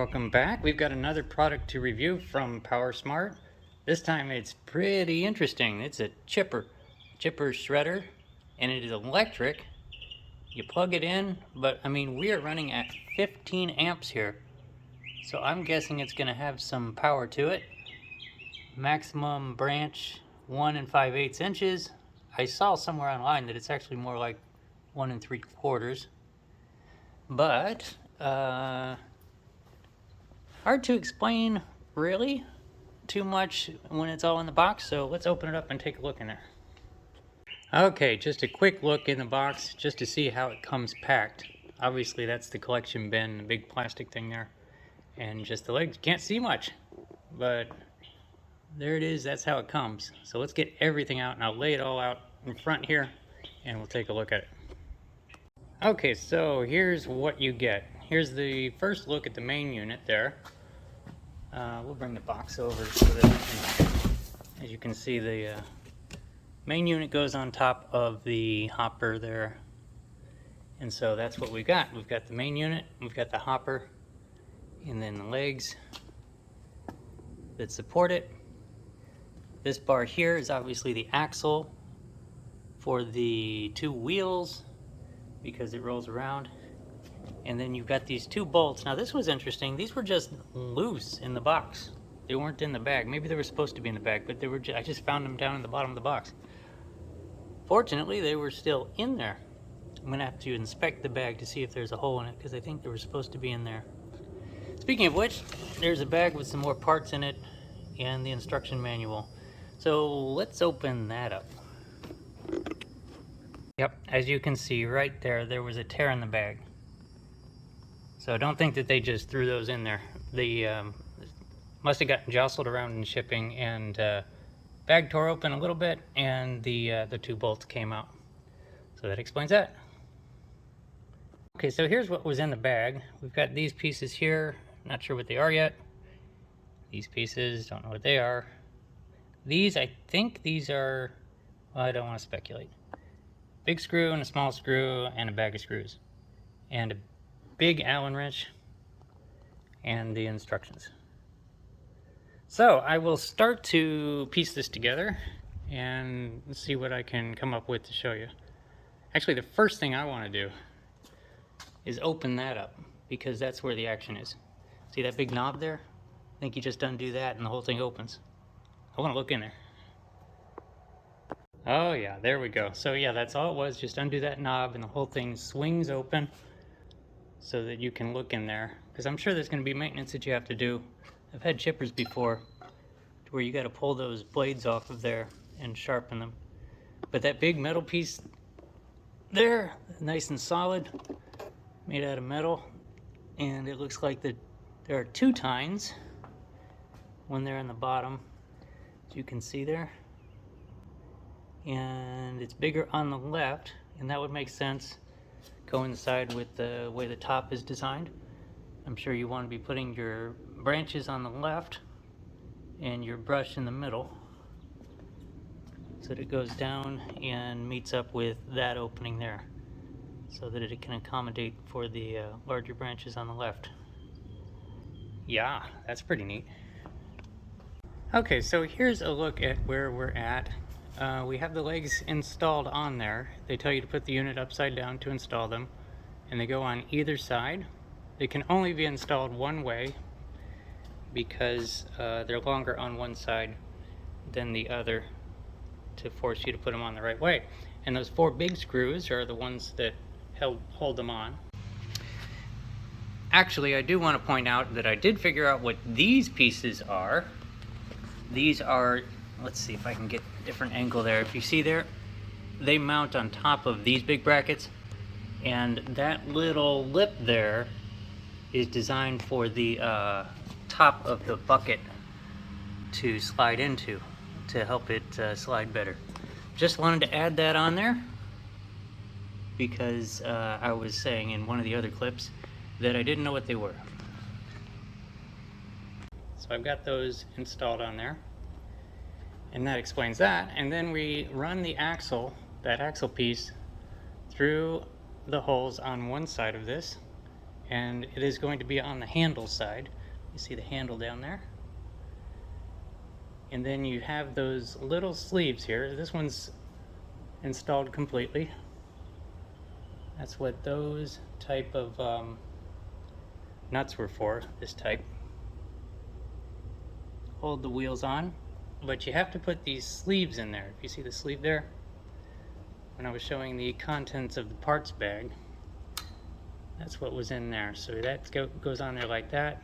Welcome back. We've got another product to review from PowerSmart. This time it's pretty interesting. It's a chipper shredder, and it is electric. You plug it in, but I mean, we are running at 15 amps here. So I'm guessing it's going to have some power to it. Maximum branch 1 5/8 inches. I saw somewhere online that it's actually more like 1 3/4. But hard to explain really too much when it's all in the box, so let's open it up and take a look in there. Okay, just a quick look in the box just to see how it comes packed. Obviously that's the collection bin, the big plastic thing there, and just the legs. You can't see much, but there it is. That's how it comes. So let's get everything out and I'll lay it all out in front here and we'll take a look at it. Okay, so here's what you get. Here's the first look at the main unit there. We'll bring the box over so that we can, as you can see, the main unit goes on top of the hopper there. And so that's what we've got. We've got the main unit, we've got the hopper, and then the legs that support it. This bar here is obviously the axle for the two wheels because it rolls around. And then you've got these two bolts. Now this was interesting. These were just loose in the box. They weren't in the bag. Maybe they were supposed to be in the bag, but they were. I just found them down in the bottom of the box. Fortunately, they were still in there. I'm gonna have to inspect the bag to see if there's a hole in it because I think they were supposed to be in there. Speaking of which, there's a bag with some more parts in it and the instruction manual. So let's open that up. Yep, as you can see right there, there was a tear in the bag. So don't think that they just threw those in there. They must have gotten jostled around in shipping, and bag tore open a little bit, and the two bolts came out. So that explains that. Okay, so here's what was in the bag. We've got these pieces here. Not sure what they are yet. These pieces, don't know what they are. These, I think these are, well, I don't want to speculate. Big screw and a small screw and a bag of screws. And a big Allen wrench and the instructions. So I will start to piece this together and see what I can come up with to show you. Actually, the first thing I want to do is open that up because that's where the action is. See that big knob there? I think you just undo that and the whole thing opens. I want to look in there. Oh yeah, there we go. So yeah, that's all it was. Just undo that knob and the whole thing swings open so that you can look in there, because I'm sure there's going to be maintenance that you have to do. I've had chippers before to where you got to pull those blades off of there and sharpen them. But that big metal piece there, nice and solid, made out of metal, and it looks like there are two tines when they're in the bottom, as you can see there, and it's bigger on the left, and that would make sense. Coincide with the way the top is designed. I'm sure you want to be putting your branches on the left and your brush in the middle so that it goes down and meets up with that opening there so that it can accommodate for the larger branches on the left. Yeah, that's pretty neat. Okay, so here's a look at where we're at. We have the legs installed on there. They tell you to put the unit upside down to install them, and they go on either side. They can only be installed one way because they're longer on one side than the other to force you to put them on the right way. And those four big screws are the ones that hold them on. Actually, I do want to point out that I did figure out what these pieces are. These are, let's see if I can get a different angle there. If you see there, they mount on top of these big brackets, and that little lip there is designed for the top of the bucket to slide into to help it slide better. Just wanted to add that on there because I was saying in one of the other clips that I didn't know what they were. So I've got those installed on there, and that explains that. And then we run the axle, that axle piece, through the holes on one side of this and it is going to be on the handle side. You see the handle down there? And then you have those little sleeves here. This one's installed completely. That's what those type of nuts were for, this type. Hold the wheels on, but you have to put these sleeves in there. If you see the sleeve there, when I was showing the contents of the parts bag, that's what was in there. So that goes on there like that.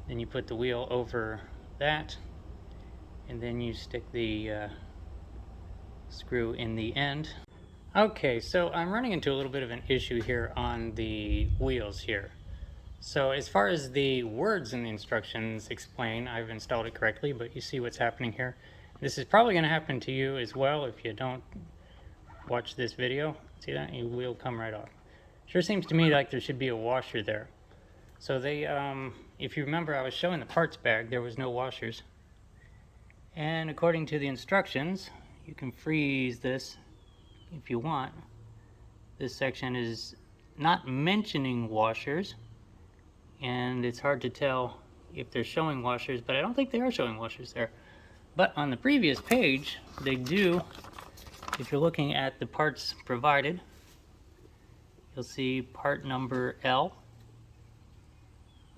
Then you put the wheel over that, and then you stick the screw in the end. Okay, so I'm running into a little bit of an issue here on the wheels here. So as far as the words in the instructions explain, I've installed it correctly, but you see what's happening here. This is probably going to happen to you as well if you don't watch this video. See that? Your wheel come right off. Sure seems to me like there should be a washer there. So they, if you remember, I was showing the parts bag, there was no washers. And according to the instructions, you can freeze this if you want. This section is not mentioning washers, and it's hard to tell if they're showing washers, but I don't think they are showing washers there. But on the previous page, they do. If you're looking at the parts provided, you'll see part number L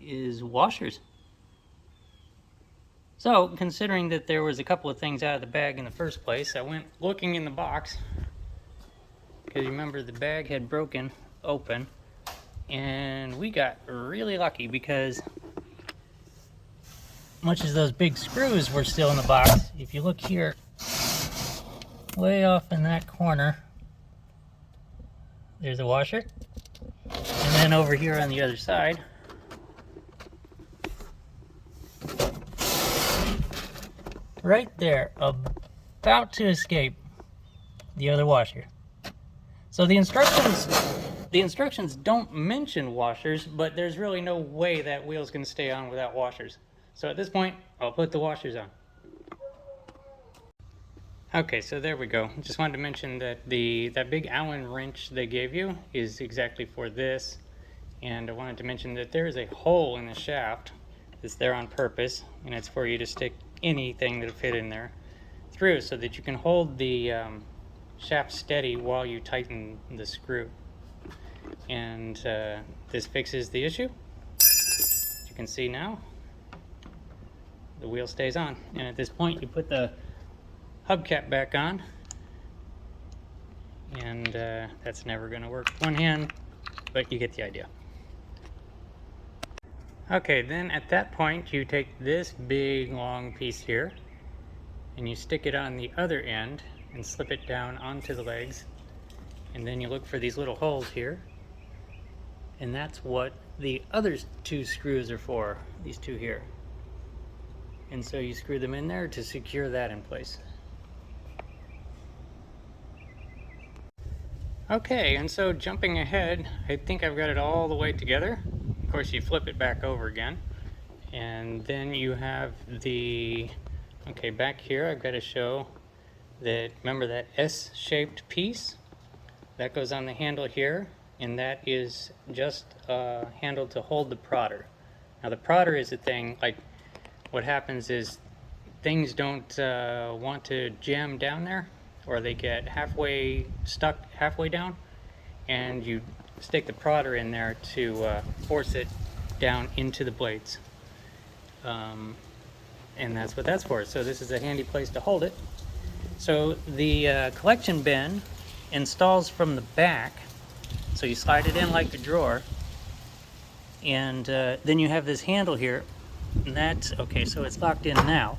is washers. So, considering that there was a couple of things out of the bag in the first place, I went looking in the box, because remember the bag had broken open, and we got really lucky because much as those big screws were still in the box, if you look here, way off in that corner, there's a washer, and then over here on the other side, right there, about to escape, the other washer. So the instructions don't mention washers, but there's really no way that wheel's going to stay on without washers. So at this point, I'll put the washers on. Okay, so there we go. Just wanted to mention that that big Allen wrench they gave you is exactly for this. And I wanted to mention that there is a hole in the shaft that's there on purpose, and it's for you to stick anything that'll fit in there through so that you can hold the shaft steady while you tighten the screw. And this fixes the issue. As you can see now, the wheel stays on. And at this point, you put the hubcap back on, and that's never going to work with one hand, but you get the idea. Okay, then at that point, you take this big long piece here, and you stick it on the other end, and slip it down onto the legs, and then you look for these little holes here, and that's what the other two screws are for, these two here. And so you screw them in there to secure that in place. Okay, and so jumping ahead, I think I've got it all the way together. Of course, you flip it back over again, and then you have the, okay, back here I've got to show that, remember that S-shaped piece? That goes on the handle here, and that is just a handle to hold the prodder. Now the prodder is a thing, like what happens is things don't want to jam down there, or they get stuck halfway down, and you stick the prodder in there to force it down into the blades. And that's what that's for. So this is a handy place to hold it. So the collection bin installs from the back, so you slide it in like a drawer, and then you have this handle here, and that's okay. So it's locked in now.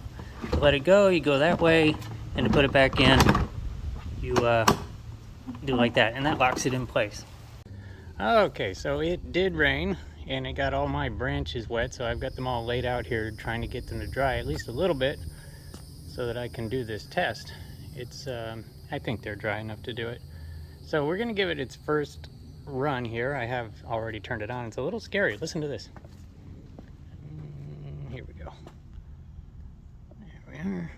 To let it go, you go that way, and to put it back in, you do like that, and that locks it in place. Okay, so it did rain, and it got all my branches wet, so I've got them all laid out here trying to get them to dry at least a little bit so that I can do this test. It's I think they're dry enough to do it. So we're gonna give it its first run here. I have already turned it on. It's a little scary. Listen to this. Here we go. There we are.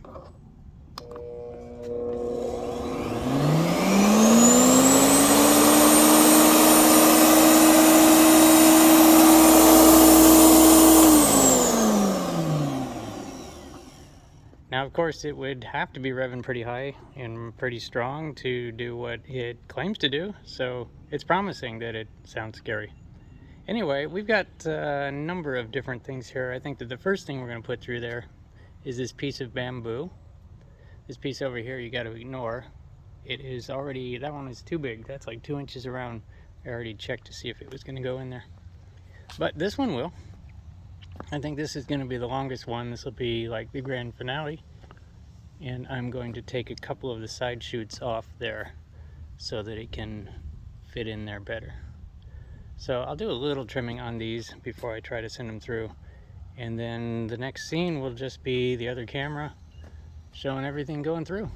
course, it would have to be revving pretty high and pretty strong to do what it claims to do, so it's promising that it sounds scary. Anyway, we've got a number of different things here. I think that the first thing we're going to put through there is this piece of bamboo. This piece over here you got to ignore. It is already, that one is too big. That's like 2 inches around. I already checked to see if it was going to go in there. But this one will. I think this is going to be the longest one. This will be like the grand finale. And I'm going to take a couple of the side shoots off there so that it can fit in there better. So I'll do a little trimming on these before I try to send them through. And then the next scene will just be the other camera showing everything going through.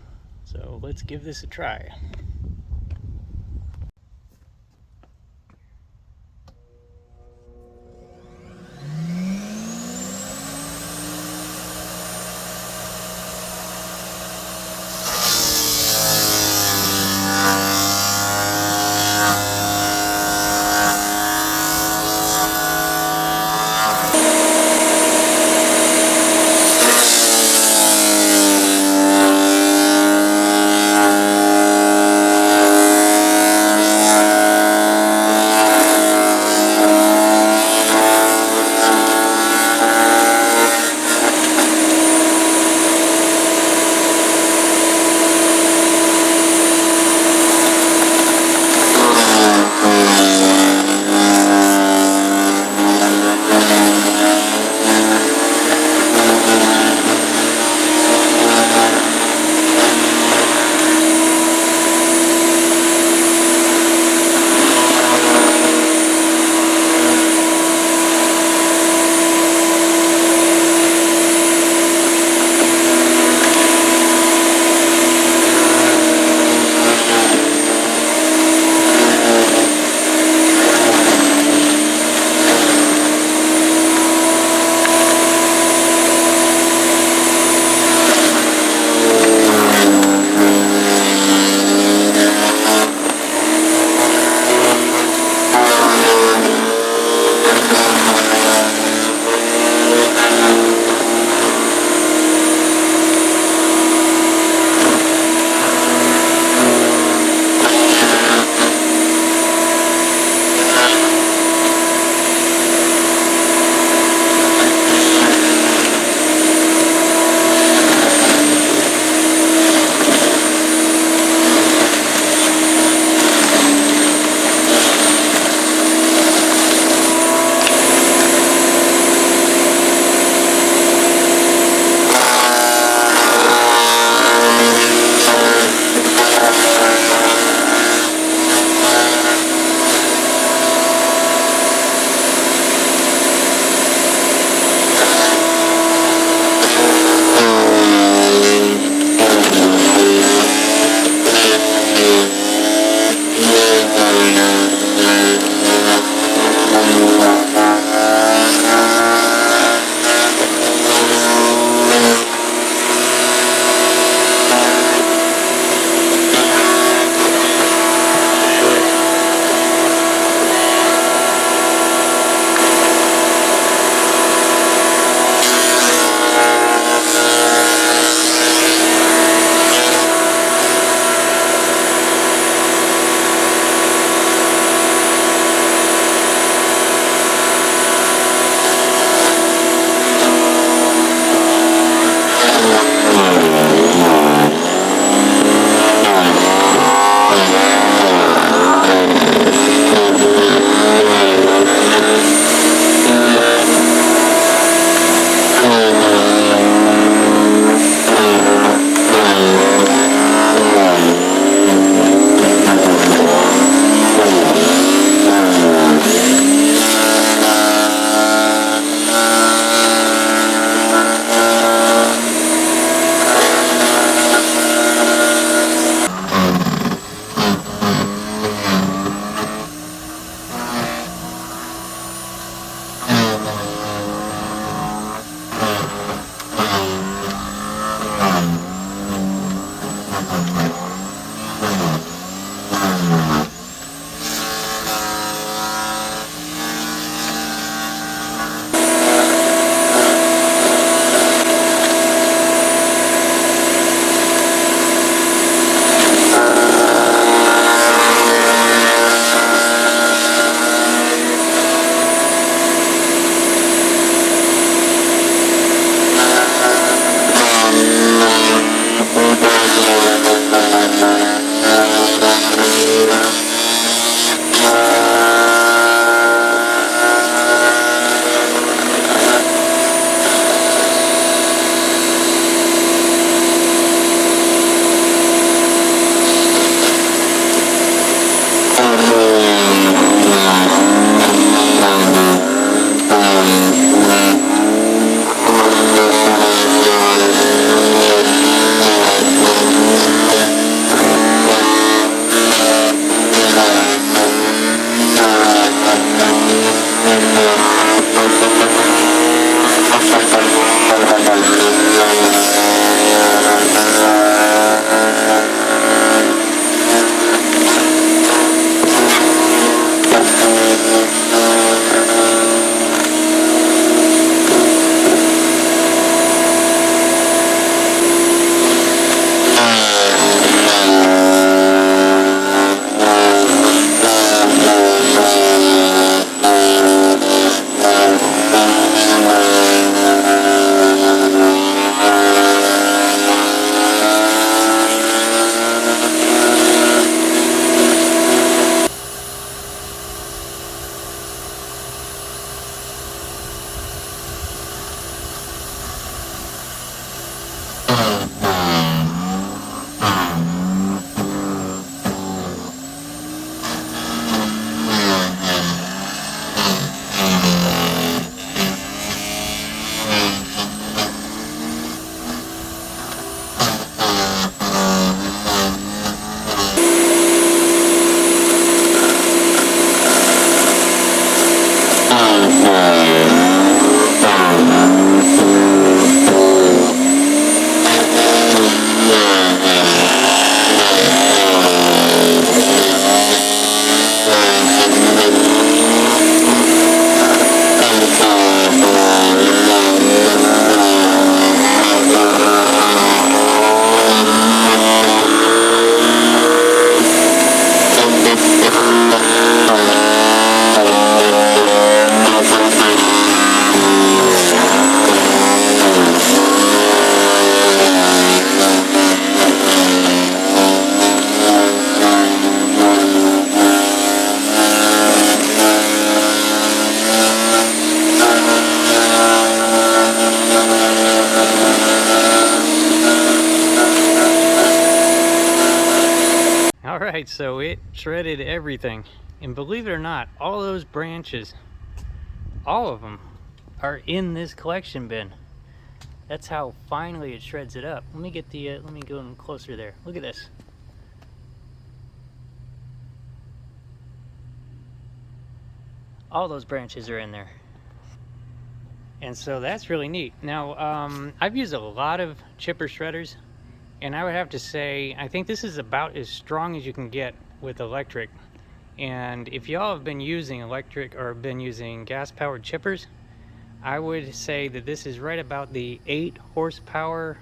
So let's give this a try. right, so it shredded everything. And believe it or not, all those branches, all of them, are in this collection bin. That's how finally it shreds it up. Let me get the, let me go in closer there. Look at this. All those branches are in there. And so that's really neat. Now, I've used a lot of chipper shredders, and I would have to say, I think this is about as strong as you can get with electric. And if y'all have been using electric or been using gas-powered chippers, I would say that this is right about the 8 horsepower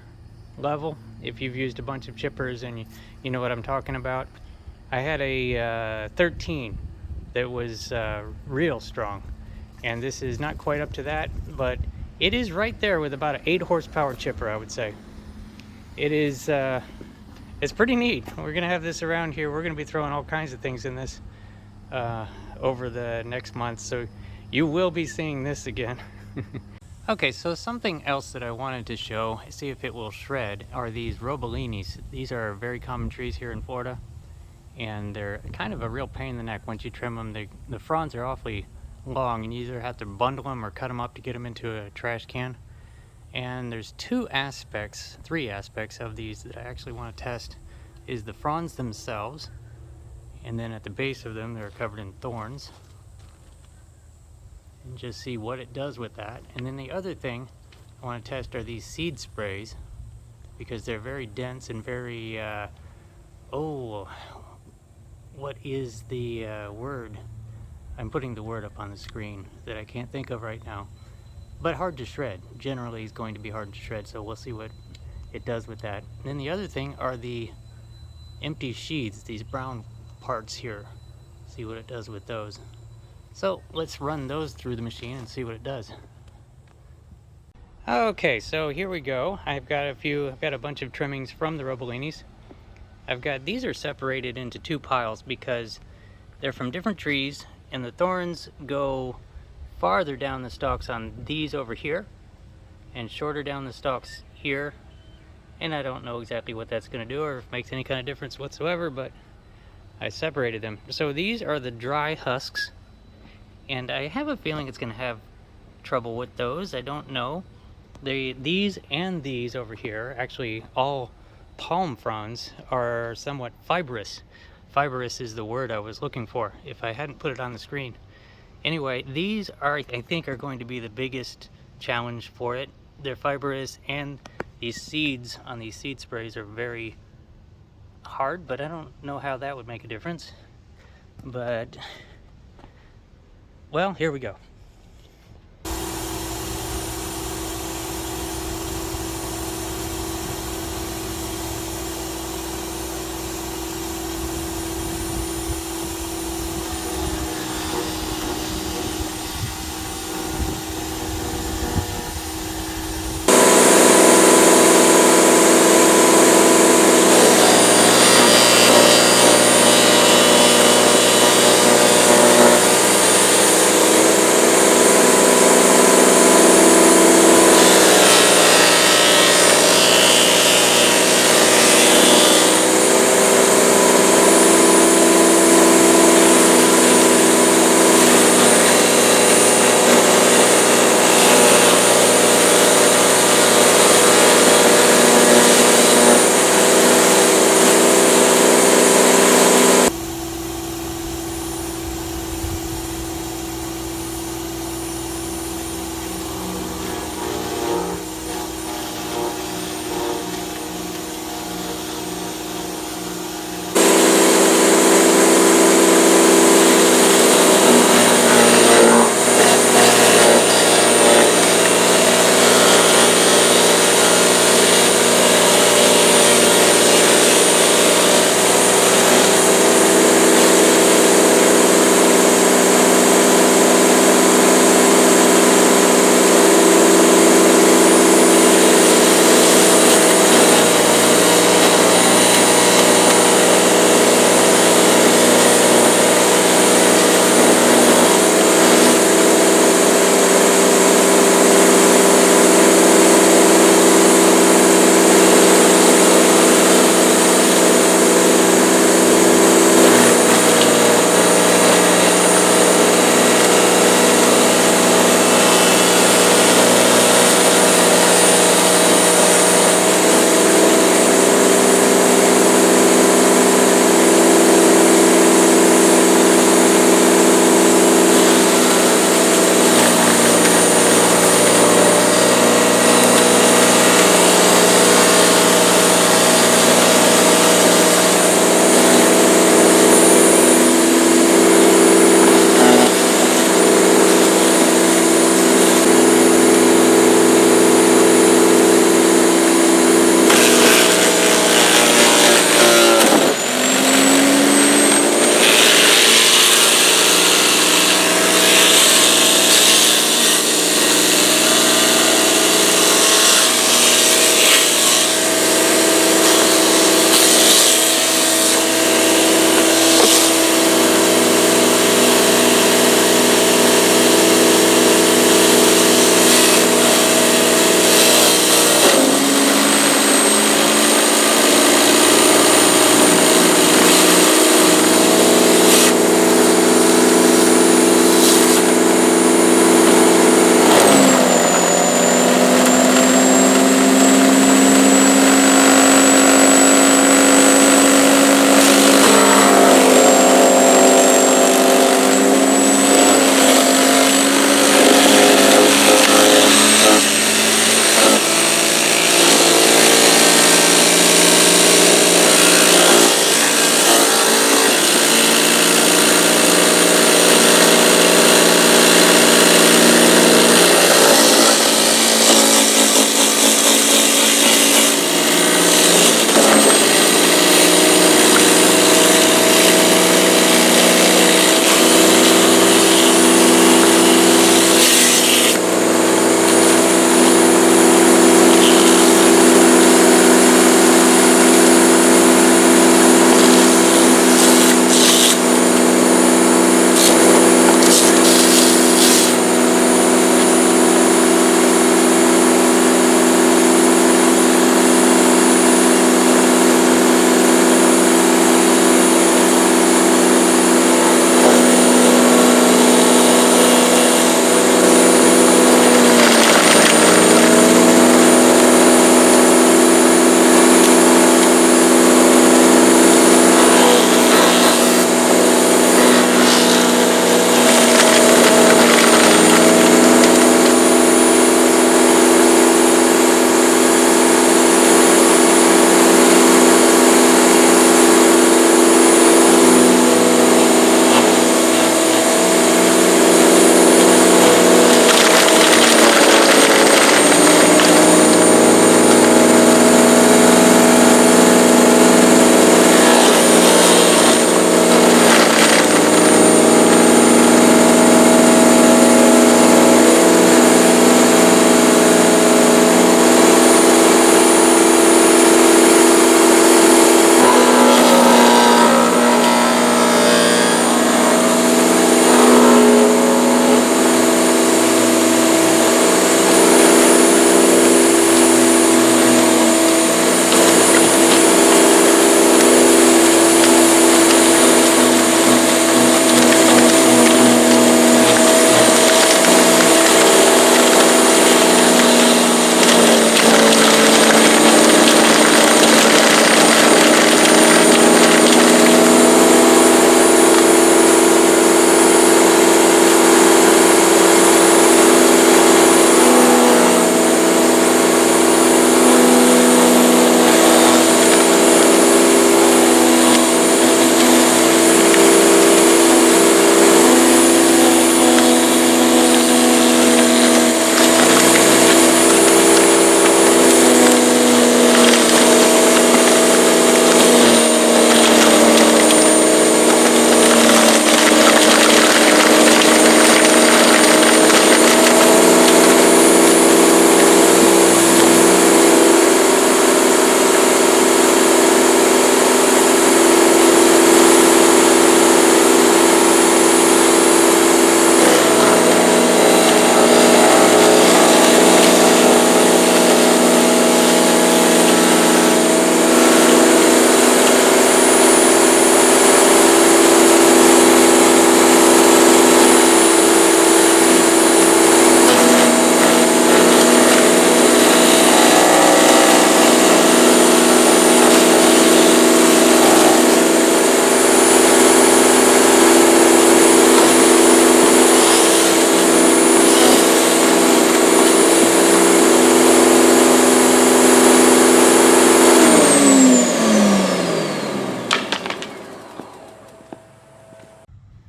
level. If you've used a bunch of chippers and you know what I'm talking about. I had a 13 that was real strong, and this is not quite up to that, but it is right there with about an 8 horsepower chipper, I would say. It is, it's pretty neat. We're gonna have this around here. We're gonna be throwing all kinds of things in this over the next month, so you will be seeing this again. Okay, so something else that I wanted to show, see if it will shred, are these robolinis. These are very common trees here in Florida, and they're kind of a real pain in the neck once you trim them. The fronds are awfully long, and you either have to bundle them or cut them up to get them into a trash can. And there's three aspects of these that I actually want to test, is the fronds themselves, and then at the base of them they're covered in thorns, and just see what it does with that. And then the other thing I want to test are these seed sprays, because they're very dense and very what is the word? I'm putting the word up on the screen that I can't think of right now, but hard to shred. Generally is going to be hard to shred, so we'll see what it does with that. And then the other thing are the empty sheaths, these brown parts here. See what it does with those. So let's run those through the machine and see what it does. Okay, so here we go. I've got a bunch of trimmings from the robolinis. These are separated into 2 piles because they're from different trees, and the thorns go farther down the stalks on these over here and shorter down the stalks here. And I don't know exactly what that's going to do or if it makes any kind of difference whatsoever, but I separated them. So these are the dry husks, and I have a feeling it's going to have trouble with those. I don't know. These and these over here, actually all palm fronds, are somewhat fibrous. Fibrous is the word I was looking for if I hadn't put it on the screen. Anyway, these I think are going to be the biggest challenge for it. They're fibrous, and these seeds on these seed sprays are very hard, but I don't know how that would make a difference. But, well, here we go.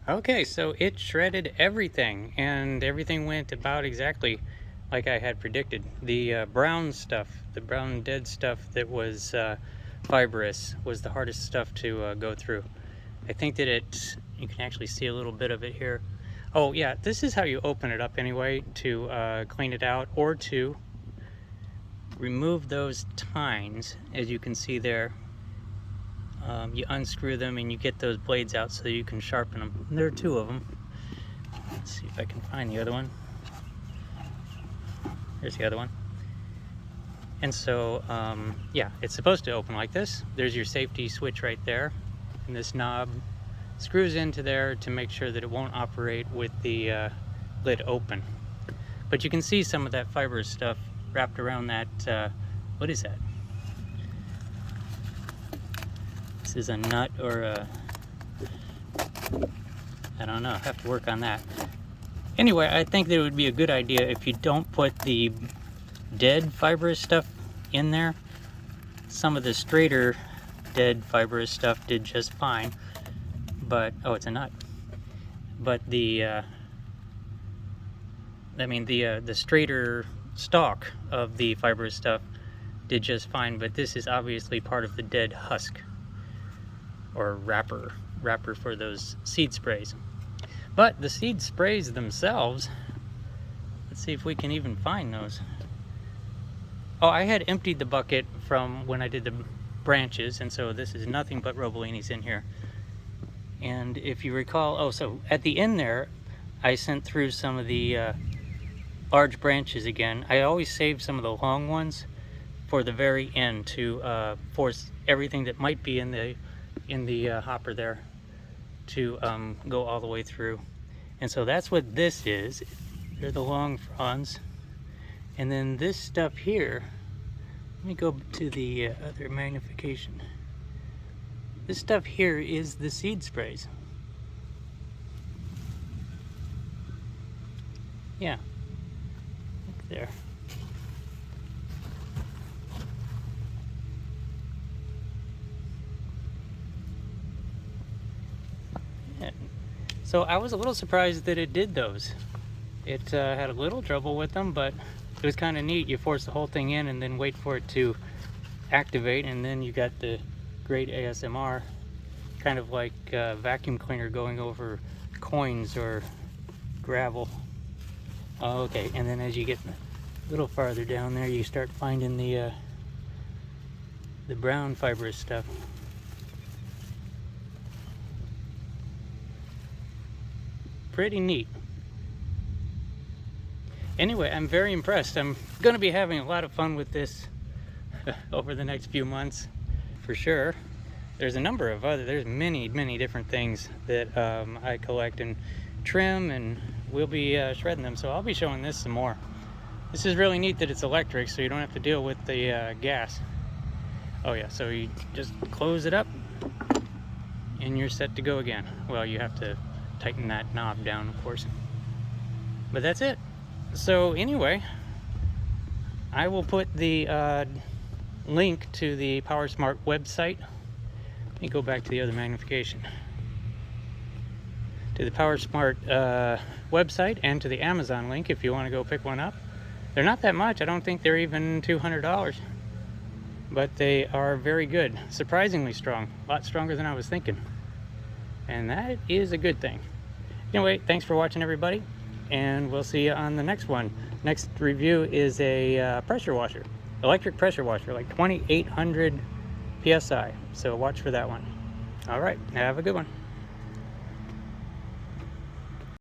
Okay, so it shredded everything, and everything went about exactly like I had predicted. The brown stuff, the brown dead stuff that was fibrous, was the hardest stuff to go through. I think that you can actually see a little bit of it here. Oh yeah, this is how you open it up anyway, to clean it out, or to remove those tines, as you can see there. You unscrew them and you get those blades out so you can sharpen them. There are two of them. Let's see if I can find the other one. There's the other one. And so, yeah, it's supposed to open like this. There's your safety switch right there. And this knob screws into there to make sure that it won't operate with the lid open. But you can see some of that fibrous stuff wrapped around that, what is that? This is a nut or a, I don't know, I have to work on that. Anyway, I think that it would be a good idea if you don't put the dead fibrous stuff in there. Some of the straighter dead fibrous stuff did just fine, but, oh, it's a nut. But the straighter stalk of the fibrous stuff did just fine, but this is obviously part of the dead husk, or wrapper for those seed sprays. But the seed sprays themselves, let's see if we can even find those. Oh, I had emptied the bucket from when I did the branches, and so this is nothing but Robollinis in here. And if you recall, oh, so at the end there, I sent through some of the large branches again. I always save some of the long ones for the very end to force everything that might be in the hopper there to go all the way through. And so that's what this is. They're the long fronds. And then this stuff here, let me go to the other magnification. This stuff here is the seed sprays. Yeah, look there. Yeah. So I was a little surprised that it did those. It had a little trouble with them, but it was kind of neat. You force the whole thing in and then wait for it to activate, and then you got the great ASMR, kind of like a vacuum cleaner going over coins or gravel. Oh, okay, and then as you get a little farther down there, you start finding the brown fibrous stuff. Pretty neat. Anyway, I'm very impressed. I'm going to be having a lot of fun with this over the next few months, for sure. There's a number of there's many different things that I collect and trim, and we'll be shredding them, so I'll be showing this some more. This is really neat that it's electric, so you don't have to deal with the gas. Oh yeah, so you just close it up and you're set to go again. Well, you have to tighten that knob down, of course, but that's it. So anyway, I will put the link to the PowerSmart website. Let me go back to the other magnification. To the PowerSmart website and to the Amazon link if you want to go pick one up. They're not that much. I don't think they're even $200, but they are very good. Surprisingly strong. A lot stronger than I was thinking. And that is a good thing. Anyway, thanks for watching, everybody, and we'll see you on the next one. Next review is a pressure washer, electric pressure washer, like 2800 PSI. So watch for that one. All right, have a good one.